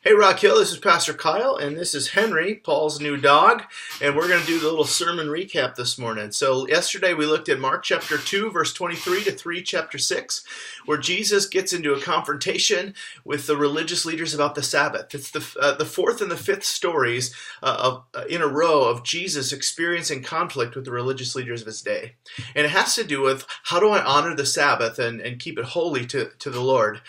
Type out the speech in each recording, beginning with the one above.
Hey Rock Hill, this is Pastor Kyle, and this is Henry, Paul's new dog, and we're going to do the little sermon recap this morning. So yesterday we looked at Mark chapter 2, verse 23 to 3, chapter 6, where Jesus gets into a confrontation with the religious leaders about the Sabbath. It's the fourth and the fifth stories in a row of Jesus experiencing conflict with the religious leaders of his day. And it has to do with how do I honor the Sabbath and keep it holy to the Lord.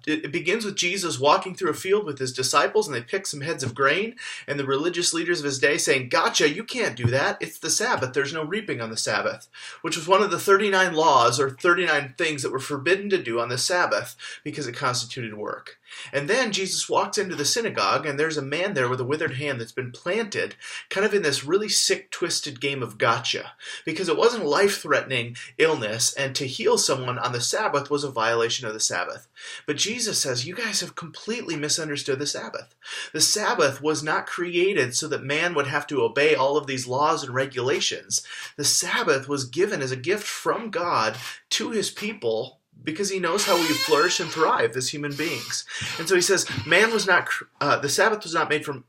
It begins with Jesus walking through a field with his disciples, and they pick some heads of grain, and the religious leaders of his day saying, "Gotcha, you can't do that. It's the Sabbath. There's no reaping on the Sabbath," which was one of the 39 laws or 39 things that were forbidden to do on the Sabbath because it constituted work. And then Jesus walks into the synagogue, and there's a man there with a withered hand that's been planted kind of in this really sick, twisted game of gotcha, because it wasn't a life-threatening illness, and to heal someone on the Sabbath was a violation of the Sabbath. But Jesus says, you guys have completely misunderstood the Sabbath. The Sabbath was not created so that man would have to obey all of these laws and regulations. The Sabbath was given as a gift from God to his people because he knows how we flourish and thrive as human beings. And so he says, the Sabbath was not made from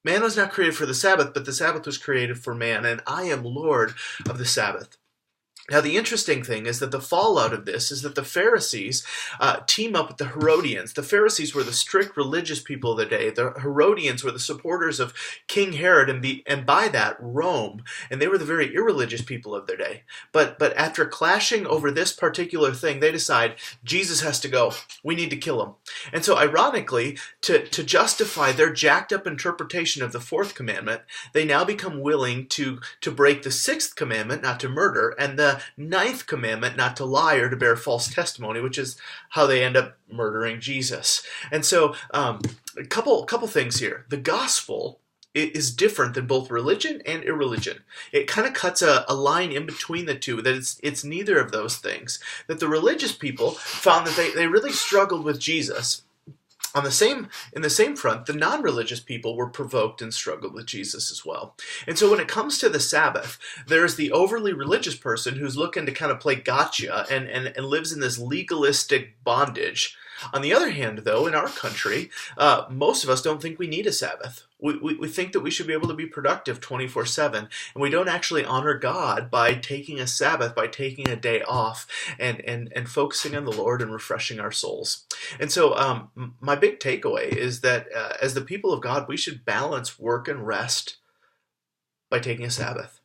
man was not created for the Sabbath, but the Sabbath was created for man, and I am Lord of the Sabbath. Now, the interesting thing is that the fallout of this is that the Pharisees team up with the Herodians. The Pharisees were the strict religious people of the day. The Herodians were the supporters of King Herod and by that, Rome. And they were the very irreligious people of their day. But after clashing over this particular thing, they decide Jesus has to go. We need to kill him. And so, ironically, to justify their jacked up interpretation of the fourth commandment, they now become willing to break the sixth commandment, not to murder, and the ninth commandment, not to lie or to bear false testimony, which is how they end up murdering Jesus. And so a couple things here. The gospel is different than both religion and irreligion. It kind of cuts a line in between the two, that it's neither of those things. That the religious people found that they really struggled with Jesus. In the same front, the non-religious people were provoked and struggled with Jesus as well. And so when it comes to the Sabbath, there's the overly religious person who's looking to kind of play gotcha and lives in this legalistic bondage. On the other hand, though, in our country, most of us don't think we need a Sabbath. We think that we should be able to be productive 24/7, and we don't actually honor God by taking a Sabbath, by taking a day off, and focusing on the Lord and refreshing our souls. And so my big takeaway is that as the people of God, we should balance work and rest by taking a Sabbath.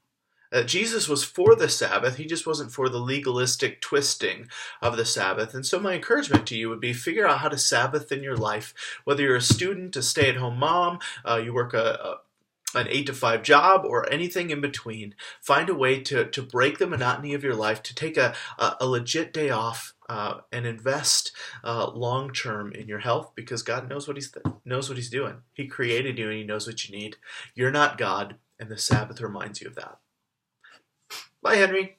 Jesus was for the Sabbath, he just wasn't for the legalistic twisting of the Sabbath. And so my encouragement to you would be figure out how to Sabbath in your life, whether you're a student, a stay-at-home mom, you work an 8 to 5 job, or anything in between. Find a way to break the monotony of your life, to take a legit day off and invest long-term in your health, because God knows what he's doing. He created you and he knows what you need. You're not God, and the Sabbath reminds you of that. Bye, Henry.